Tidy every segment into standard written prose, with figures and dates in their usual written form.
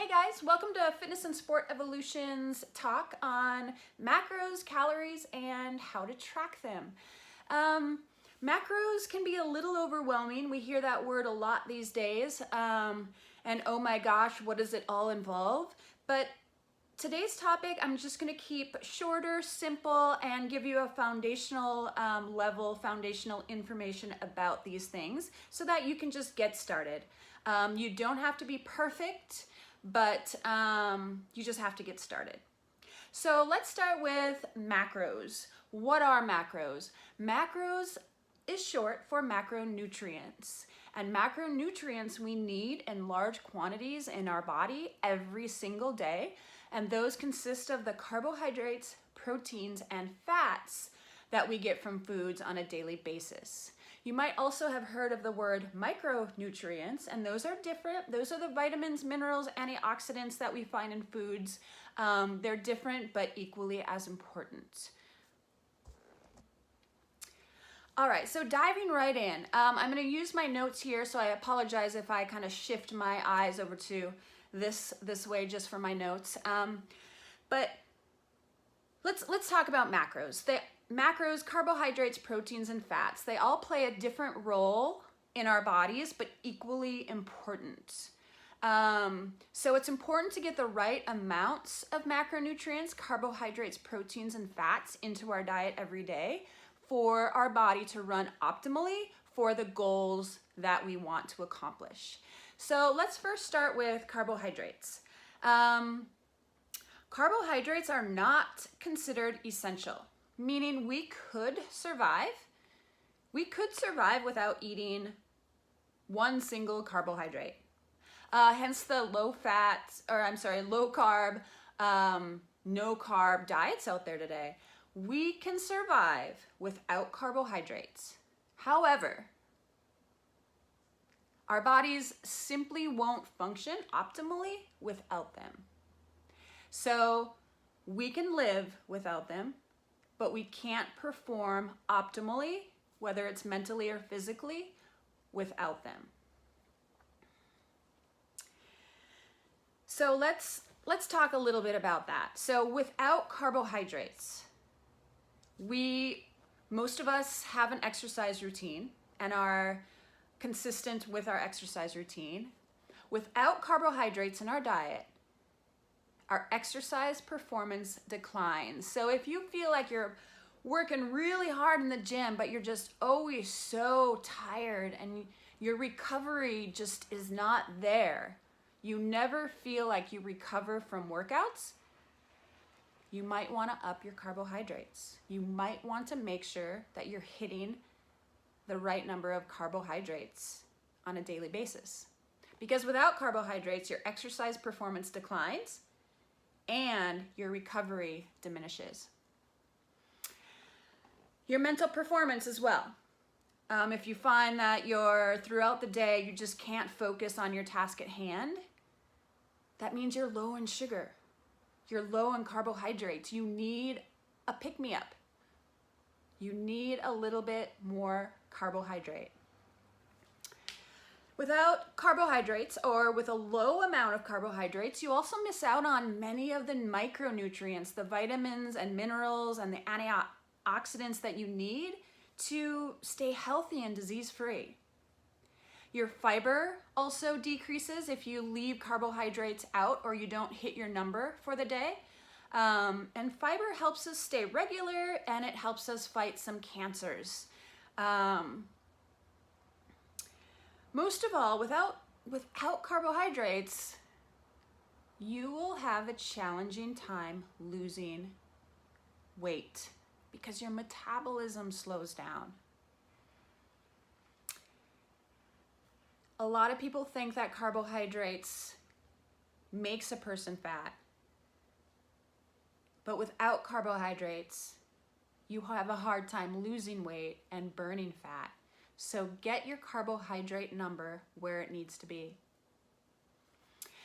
Hey guys, welcome to Fitness and Sport Evolution's talk on macros, calories, and how to track them. Macros can be a little overwhelming. We hear that word a lot these days. And oh my gosh, what does it all involve? But today's topic, I'm just gonna keep shorter, simple, and give you a foundational foundational information about these things so that you can just get started. You don't have to be perfect, but you just have to get started. So let's start with macros. What are macros? Macros is short for macronutrients. And macronutrients we need in large quantities in our body every single day. And those consist of the carbohydrates, proteins, and fats that we get from foods on a daily basis. You might also have heard of the word micronutrients, and those are different. Those are the vitamins, minerals, antioxidants that we find in foods. They're different, but equally as important. All right, so diving right in. I'm gonna use my notes here, so I apologize if I kind of shift my eyes over to this way just for my notes. But let's talk about macros. Macros, carbohydrates, proteins, and fats, they all play a different role in our bodies, but equally important. So it's important to get the right amounts of macronutrients, carbohydrates, proteins, and fats into our diet every day for our body to run optimally for the goals that we want to accomplish. So let's first start with carbohydrates. Carbohydrates are not considered essential, meaning we could survive without eating one single carbohydrate. Hence the low carb, no carb diets out there today. We can survive without carbohydrates. However, our bodies simply won't function optimally without them. So we can live without them, but we can't perform optimally, whether it's mentally or physically, without them. So let's talk a little bit about that. So without carbohydrates, most of us have an exercise routine and are consistent with our exercise routine. Without carbohydrates in our diet, our exercise performance declines. So if you feel like you're working really hard in the gym, but you're just always so tired and your recovery just is not there, you never feel like you recover from workouts, you might want to up your carbohydrates. You might want to make sure that you're hitting the right number of carbohydrates on a daily basis. Because without carbohydrates, your exercise performance declines and your recovery diminishes. Your mental performance as well. If you find that throughout the day, you just can't focus on your task at hand, that means you're low in sugar. You're low in carbohydrates. You need a pick-me-up. You need a little bit more carbohydrate. Without carbohydrates, or with a low amount of carbohydrates, you also miss out on many of the micronutrients, the vitamins and minerals and the antioxidants that you need to stay healthy and disease-free. Your fiber also decreases if you leave carbohydrates out or you don't hit your number for the day. And fiber helps us stay regular, and it helps us fight some cancers. Most of all, without carbohydrates, you will have a challenging time losing weight because your metabolism slows down. A lot of people think that carbohydrates makes a person fat, but without carbohydrates, you have a hard time losing weight and burning fat. So get your carbohydrate number where it needs to be.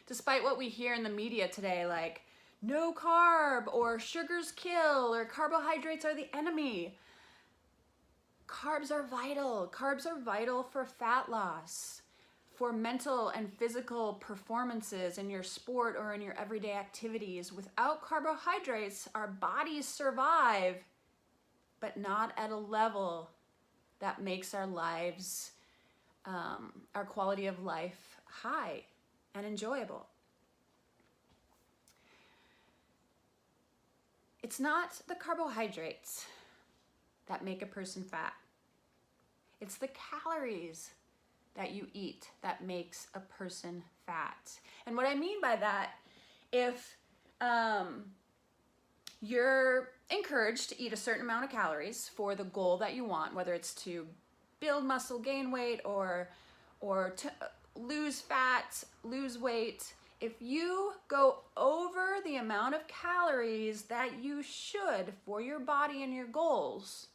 Despite what we hear in the media today, like no carb or sugars kill or carbohydrates are the enemy, carbs are vital. Carbs are vital for fat loss. for mental and physical performances in your sport or in your everyday activities. Without carbohydrates, our bodies survive, but not at a level that makes our lives, our quality of life high and enjoyable. It's not the carbohydrates that make a person fat. It's the calories that you eat that makes a person fat. And what I mean by that, if you're encouraged to eat a certain amount of calories for the goal that you want, whether it's to build muscle, gain weight, or to lose fat, lose weight, if you go over the amount of calories that you should for your body and your goals,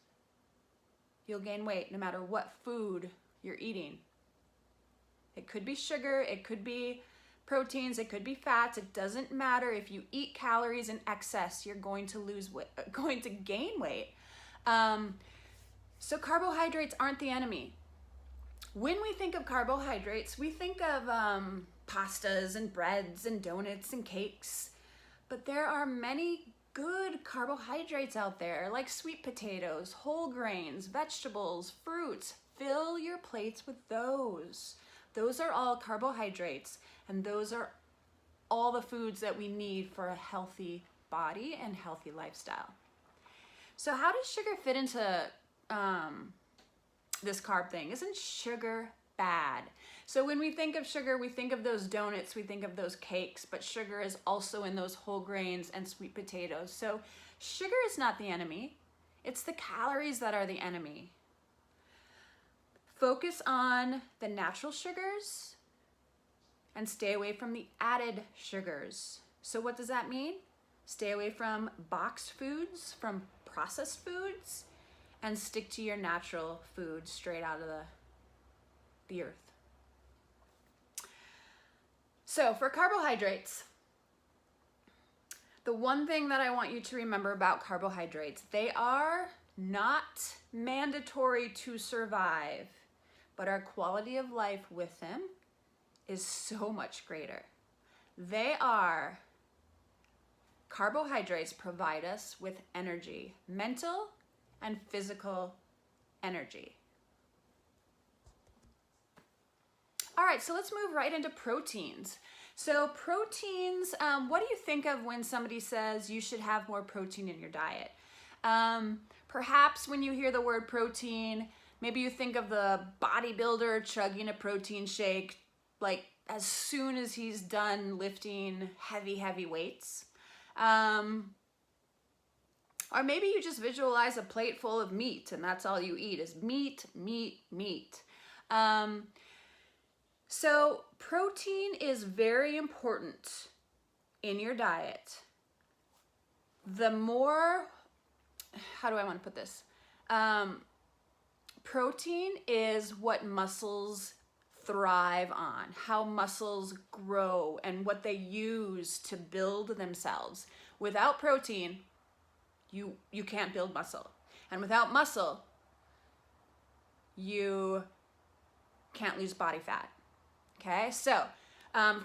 you'll gain weight no matter what food you're eating. It could be sugar, it could be proteins, it could be fats. It doesn't matter. If you eat calories in excess, you're going to lose weight, going to gain weight. So carbohydrates aren't the enemy. When we think of carbohydrates, we think of pastas and breads and donuts and cakes, but there are many good carbohydrates out there, like sweet potatoes, whole grains, vegetables, fruits. Fill your plates with those. Those are all carbohydrates, and those are all the foods that we need for a healthy body and healthy lifestyle. So how does sugar fit into this carb thing? Isn't sugar bad? So when we think of sugar, we think of those donuts, we think of those cakes, but sugar is also in those whole grains and sweet potatoes. So sugar is not the enemy. It's the calories that are the enemy. Focus on the natural sugars and stay away from the added sugars. So what does that mean? Stay away from boxed foods, from processed foods, and stick to your natural food straight out of the earth. So for carbohydrates, the one thing that I want you to remember about carbohydrates, they are not mandatory to survive, but our quality of life with them is so much greater. Carbohydrates provide us with energy, mental and physical energy. All right, so let's move right into proteins. So proteins, what do you think of when somebody says you should have more protein in your diet? Perhaps when you hear the word protein, maybe you think of the bodybuilder chugging a protein shake, like as soon as he's done lifting heavy weights. Or maybe you just visualize a plate full of meat and that's all you eat is meat. So protein is very important in your diet. The more, how do I want to put this? Protein is what muscles thrive on, how muscles grow and what they use to build themselves. Without protein, you can't build muscle. And without muscle, you can't lose body fat. Okay, so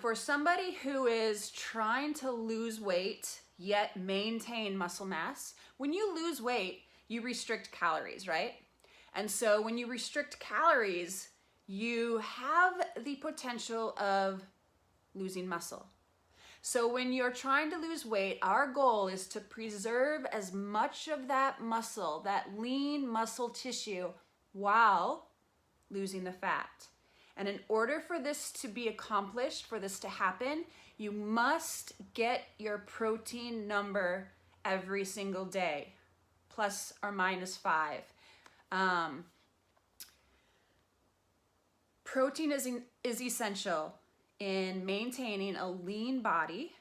for somebody who is trying to lose weight yet maintain muscle mass, when you lose weight, you restrict calories, right? And so when you restrict calories, you have the potential of losing muscle. So when you're trying to lose weight, our goal is to preserve as much of that muscle, that lean muscle tissue, while losing the fat. And in order for this to be accomplished, for this to happen, you must get your protein number every single day, plus or minus 5. Protein is essential in maintaining a lean body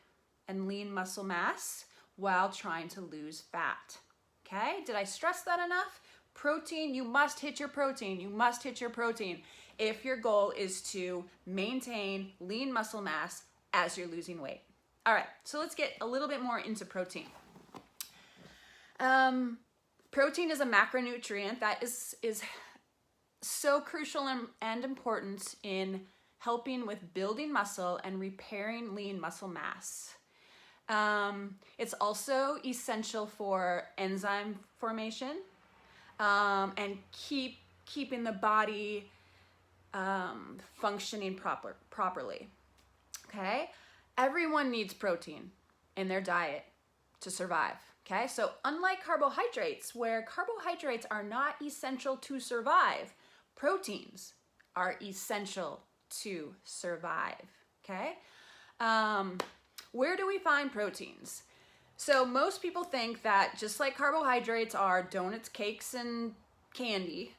and lean muscle mass while trying to lose fat. Okay, did I stress that enough? Protein, you must hit your protein. You must hit your protein if your goal is to maintain lean muscle mass as you're losing weight. All right, so let's get a little bit more into protein. Protein is a macronutrient that is so crucial and important in helping with building muscle and repairing lean muscle mass. It's also essential for enzyme formation and keeping the body functioning properly. Okay, everyone needs protein in their diet to survive. Okay, so unlike carbohydrates, where carbohydrates are not essential to survive, proteins are essential to survive. Okay, where do we find proteins? So most people think that just like carbohydrates are donuts, cakes, and candy,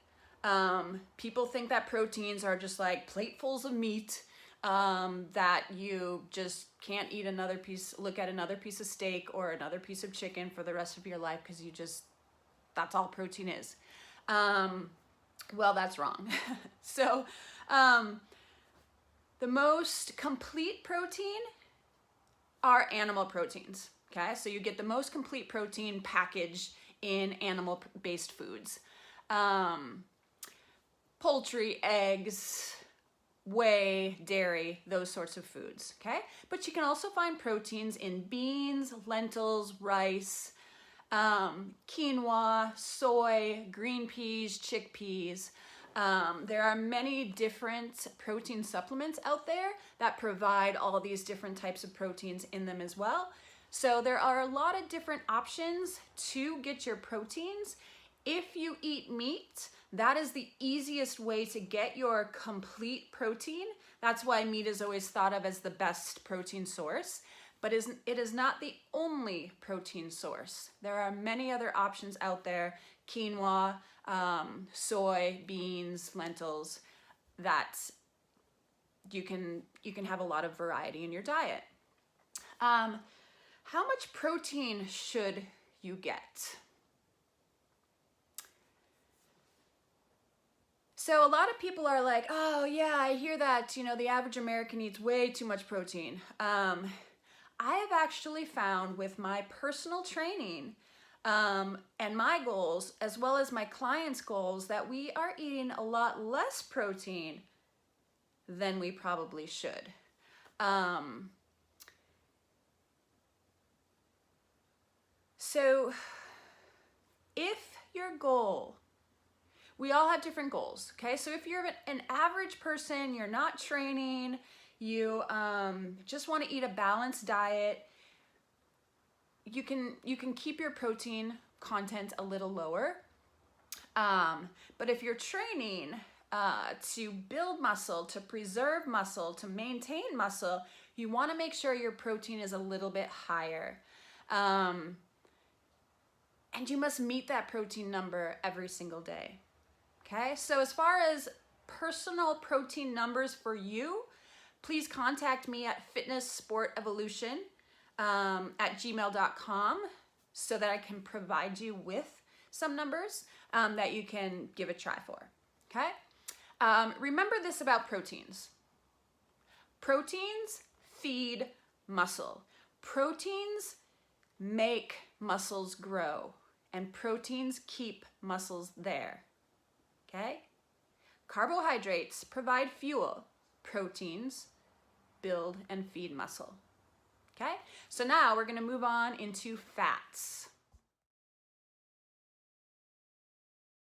people think that proteins are just like platefuls of meat, that you just can't eat another piece, look at another piece of steak or another piece of chicken for the rest of your life because that's all protein is. Well, that's wrong. So the most complete protein are animal proteins. Okay, so you get the most complete protein package in animal-based foods. Poultry, eggs, whey, dairy, those sorts of foods, okay? But you can also find proteins in beans, lentils, rice, quinoa, soy, green peas, chickpeas. There are many different protein supplements out there that provide all these different types of proteins in them as well. So there are a lot of different options to get your proteins. If you eat meat, that is the easiest way to get your complete protein. That's why meat is always thought of as the best protein source, but it is not the only protein source. There are many other options out there, quinoa, soy, beans, lentils, that you can have a lot of variety in your diet. How much protein should you get? So a lot of people are like, oh yeah, I hear that, the average American eats way too much protein. I have actually found with my personal training and my goals, as well as my clients' goals, that we are eating a lot less protein than we probably should. So if your goal, we all have different goals, okay? So if you're an average person, you're not training, you just want to eat a balanced diet, you can keep your protein content a little lower. But if you're training to build muscle, to preserve muscle, to maintain muscle, you want to make sure your protein is a little bit higher. And you must meet that protein number every single day. Okay, so as far as personal protein numbers for you, please contact me at fitnessportevolution at gmail.com so that I can provide you with some numbers that you can give a try for. Okay, remember this about proteins. Proteins feed muscle. Proteins make muscles grow, and proteins keep muscles there. Okay? Carbohydrates provide fuel. Proteins build and feed muscle. Okay? So now we're going to move on into fats.